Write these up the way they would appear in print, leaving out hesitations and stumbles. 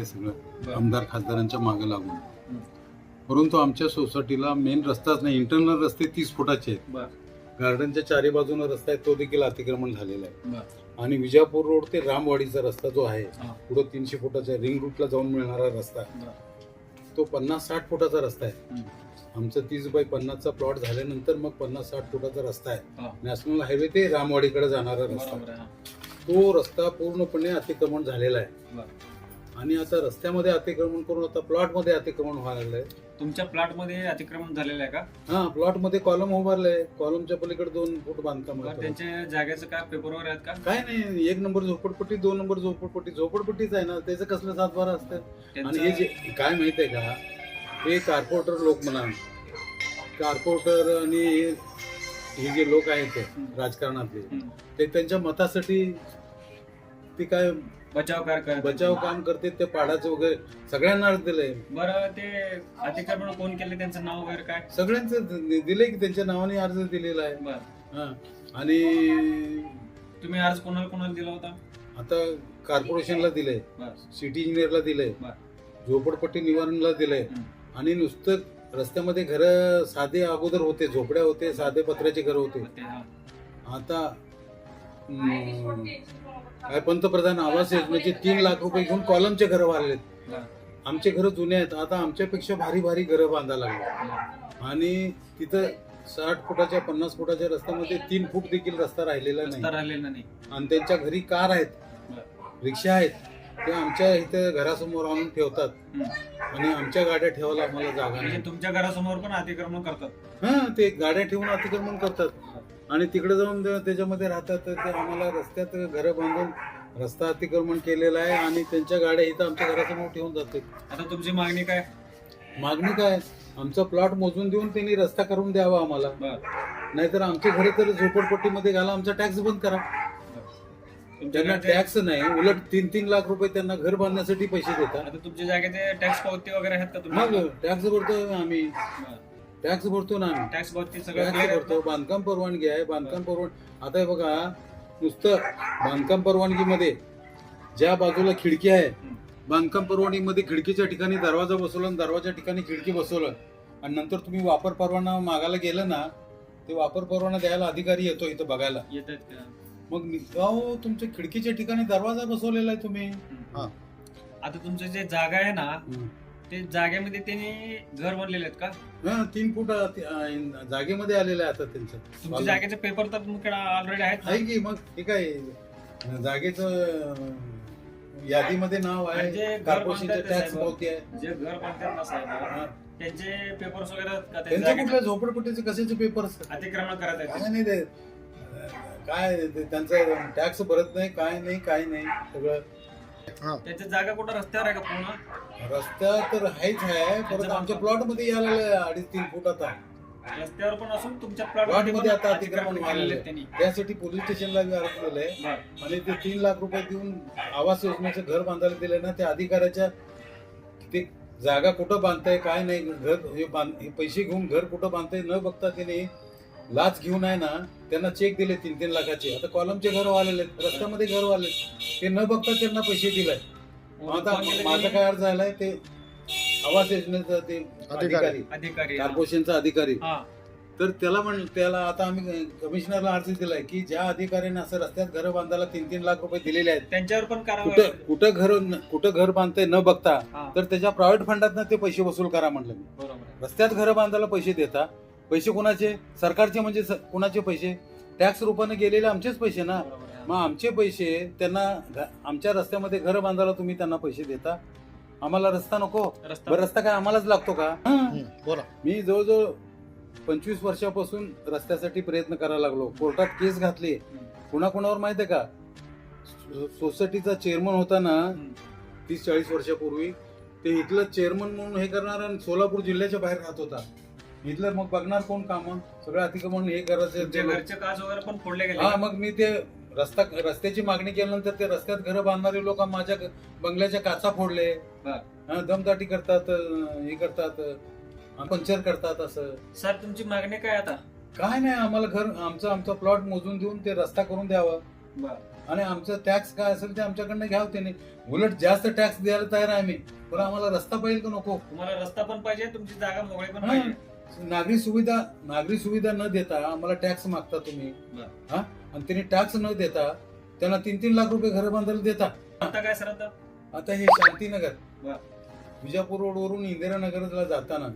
सगळं आमदार खासदारांच्या मागे लागून. परंतु आमच्या सोसायटीला मेन रस्ताच नाही, इंटरनल रस्ते 30 फुटाचे आहेत. गार्डनच्या चारी बाजूने रस्ता आहे तो देखील अतिक्रमण झालेला आहे. आणि विजापूर रोड ते रामवाडीचा रस्ता जो आहे पुढे 300 फुटाचा रिंग रूटला जाऊन मिळणारा रस्ता तो 50-60 फुटाचा रस्ता आहे. आमचा 30x50चा प्लॉट झाल्यानंतर मग 50-60 फुटाचा रस्ता आहे. नॅशनल हायवे ते रामवाडीकडे जाणारा रस्ता, तो रस्ता पूर्णपणे अतिक्रमण झालेला आहे. आणि आता रस्त्यामध्ये अतिक्रमण करून आता प्लॉट मध्ये अतिक्रमण व्हायला लागलंय. तुमच्या प्लॉट मध्ये अतिक्रमण झालेलं आहे का? हा, प्लॉट मध्ये कॉलम उभारलंय, कॉलमच्या पलीकडे 2 फूट बांधकाम आहे. त्यांच्या जागेचं काय पेपर वगैरे आहेत का? काय नाही, 1 नंबर झोपडपट्टी, 2 नंबर झोपडपट्टीच आहे ना, त्याचं कसलं 7-12 असतं. आणि हे जे काय माहित आहे का, हे कॉर्पोरेटर लोक म्हणा, कॉर्पोरेटर आणि हे जे लोक आहेत राजकारणातले, ते त्यांच्या मतासाठी ते काय बचाव काम करते. ते पाडाचं वगैरे सगळ्यांना अर्ज दिलंय. बरं, ते अतिक्रमण कोण केले, त्यांचं नाव वगैरे काय? सगळ्यांचं दिलंय की त्यांच्या नावाने अर्ज दिलेला आहे. आणि तुम्ही अर्ज कोणाला दिला होता? आता कॉर्पोरेशनला दिलंय, सिटी इंजिनियरला दिलंय, झोपडपट्टी निवारणला दिलंय. आणि नुसतं रस्त्यामध्ये घर साधे अगोदर होते, झोपड्या होते, साधे पत्र्याचे घर होते. आता काय पंतप्रधान आवास योजनेचे 3 लाख रुपये घेऊन कॉलमचे घर बांधलेत. आमचे घर जुने आहेत, आता आमच्यापेक्षा भारी घरं बांधायला लागले. आणि तिथं 60 फुटाच्या 50 फुटाच्या रस्त्यामध्ये 3 फूट देखील रस्ता राहिलेला नाही. आणि त्यांच्या घरी कार आहेत, रिक्षा आहेत, ते आमच्या इथे घरासमोर आणून ठेवतात. आणि आमच्या गाड्या ठेवायला आम्हाला जागा नाही. तुमच्या घरासमोर पण अतिक्रमण करतात? हा, ते गाड्या ठेवून अतिक्रमण करतात आणि तिकडे जाऊन त्याच्यामध्ये राहतात. ते आम्हाला रस्त्यात घरं बांधून रस्ता अतिक्रमण केलेला आहे आणि त्यांच्या गाड्या इथं आमच्या घरासमोर ठेवून जाते. आता तुमची मागणी काय? मागणी काय, आमचा प्लॉट मोजून देऊन त्यांनी रस्ता करून द्यावा आम्हाला. नाहीतर आमचे घरे तर झोपडपट्टीमध्ये घाला, आमचा टॅक्स बंद करा. त्यांना टॅक्स नाही, उलट 3-3 लाख रुपये त्यांना घर बांधण्यासाठी पैसे देतात. आता तुमच्या जागेचे टॅक्स पावती वगैरे आहेत का तुम्ही? मग टॅक्स भरतो आम्ही, टॅक्स भरतो ना आम्ही. टॅक्स पावती सगळं भरतो. बांधकाम परवानगी आहे, बांधकाम परवानगी. आता हे बघा, नुसतं बांधकाम परवानगीमध्ये ज्या बाजूला खिडकी आहे, बांधकाम परवानगीमध्ये खिडकीच्या ठिकाणी दरवाजा बसवला आणि दरवाजा ठिकाणी खिडकी बसवलं आणि नंतर तुम्ही वापर परवाना मागायला गेलं ना, ते वापर परवाना द्यायला अधिकारी येतो इथं बघायला. येतात का? मग अहो, तुमच्या खिडकीच्या ठिकाणी दरवाजा बसवलेला आहे तुम्ही. आता तुमचं जे जागा आहे ना, ते जागेमध्ये त्यांनी घर बनलेले आहेत का? 3 फूट जागेमध्ये आलेलं आहे आता त्यांचं. तुमच्या जागेचे पेपर तर तुमच्याकडे ऑलरेडी आहेत की? मग ठीक आहे, जागेचं यादीमध्ये नाव आहे, कॉर्पोरेशनचे टॅक्स पावती आहे. जे घर बांधतात ना साहेब, त्यांचे पेपर्स वगैरे आहेत का? त्यांच्या कुठल्या झोपडपट्टीचे कशाचे पेपर असतात? अतिक्रमण करत आहेत काय नाही, ते काय त्यांचं टॅक्स भरत नाही, काय नाही सगळं. त्यांची जागा कुठं रस्त्यावर आहे का? पूर्ण रस्ता तर आहेच आहे, परत आमच्या प्लॉट मध्ये यायला 2.5-3 फूट आता रस्त्यावर पण असून तुमच्या प्लॉट मध्ये आता अतिक्रमण झालेलं आहे. त्यासाठी पोलीस स्टेशनला अर्ज दिलाय आणि ते 3 लाख रुपये देऊन आवास योजनेचं घर बांधायला दिलंय ना, त्या अधिकाऱ्याच्या ते जागा कुठं बांधताय काय नाही, घर हे पैसे घेऊन घर कुठं बांधताय न बघता त्याने लाच घेऊन आहे ना, त्यांना चेक दिले 3-3 लाखाचे. आता कॉलमचे घर वाढलेले, रस्त्यामध्ये घर वाढले, ते न बघता त्यांना पैसे दिलाय. आता माझा काय अर्ज झालाय, ते आवास योजनेचा ते अधिकारी कॉर्पोरेशनचा अधिकारी, तर त्याला आता आम्ही कमिशनरला अर्ज दिलाय की ज्या अधिकाऱ्याने असं रस्त्यात घर बांधायला 3-3 लाख रुपये दिलेले आहेत, त्यांच्यावर पण कुठं घर बांधताय न बघता, तर त्याच्या प्रायव्हेट फंडात ते पैसे वसूल करा म्हणलं मी. रस्त्यात घर बांधायला पैसे देता, पैसे कोणाचे? सरकारचे. म्हणजे कोणाचे पैसे? टॅक्स रूपाने गेलेले आमचेच पैसे ना. मग आमचे पैसे त्यांना आमच्या रस्त्यामध्ये घर बांधायला तुम्ही त्यांना पैसे देता, आम्हाला रस्ता नको? रस्ता काय आम्हालाच लागतो का? मी जवळजवळ 25 वर्षापासून रस्त्यासाठी प्रयत्न करायला लागलो, कोर्टात केस घातली. कुणाकुणावर माहित आहे का? सोसायटीचा चेअरमन होता ना 30-40 वर्षापूर्वी, ते इथलं चेअरमन म्हणून हे करणार आणि सोलापूर जिल्ह्याच्या बाहेर राहत होता. इथलं मग बघणार कोण काम? सगळं अतिक्रमण हे करायचं. घरचे काच वगैरे पण फोडले गेले. मग मी ते रस्त्याची मागणी केल्यानंतर ते रस्त्यात घर बांधणारे लोक माझ्या बंगल्याच्या काचा फोडले, दमदाटी करतात, हे करतात, पंक्चर करतात. असं सर, तुमची मागणी काय आता? काय नाही, आम्हाला घर आमचा प्लॉट मोजून देऊन ते रस्ता करून द्यावा. आणि आमचं टॅक्स काय असेल ते आमच्याकडनं घ्यावं त्याने. उलट जास्त टॅक्स द्यायला तयार आहे आम्ही, पण आम्हाला रस्ता पाहिजे का नको? तुम्हाला रस्ता पण पाहिजे, तुमची जागा मोकळी पण हा. पाहिजे. नागरिक सुविधा न देता आम्हाला टॅक्स मागता तुम्ही. बरं. हा, आणि त्यांनी टॅक्स न देता त्यांना 3-3 लाख रुपये घर बांधायला देता. आता काय सर आता? आता हे शांतीनगर बरं. विजापूर रोडवरून इंदिरानगरला जाताना,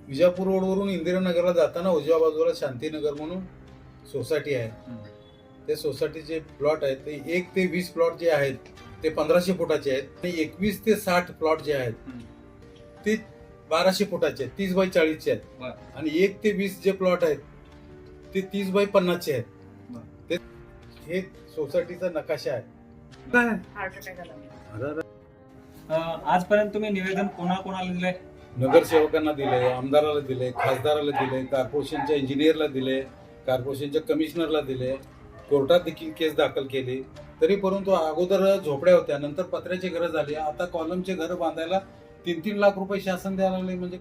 विजापूर रोडवरून इंदिरानगरला जाताना उजव्या बाजूला शांतीनगर म्हणून सोसायटी आहे. ते सोसायटीचे प्लॉट आहेत ते 1 ते 20 प्लॉट जे आहेत ते 1500 फुटाचे आहेत, आणि 21 ते 60 प्लॉट जे आहेत ते 1200 फुटाचे आहेत, 30 बाय 40 चे आहेत. बरं. आणि 1 ते 20 जे प्लॉट आहेत ते 30 बाय 50 चे आहेत. ते हे सोसायटीचा नकाशा आहे. आजपर्यंत तुम्ही निवेदन कोणाकोणाला दिलंय? नगरसेवकांना दिले, आमदाराला दिले, खासदाराला दिले, कॉर्पोरेशनच्या इंजिनियरला दिले, कॉर्पोरेशनच्या कमिशनरला दिले, कोर्टात देखील केस दाखल केली. तरी परंतु अगोदर झोपड्या होत्या, नंतर पत्र्याची घरं झाली, आता कॉलमचे घर बांधायला 3-3 लाख रुपये शासन द्यायला लागले. म्हणजे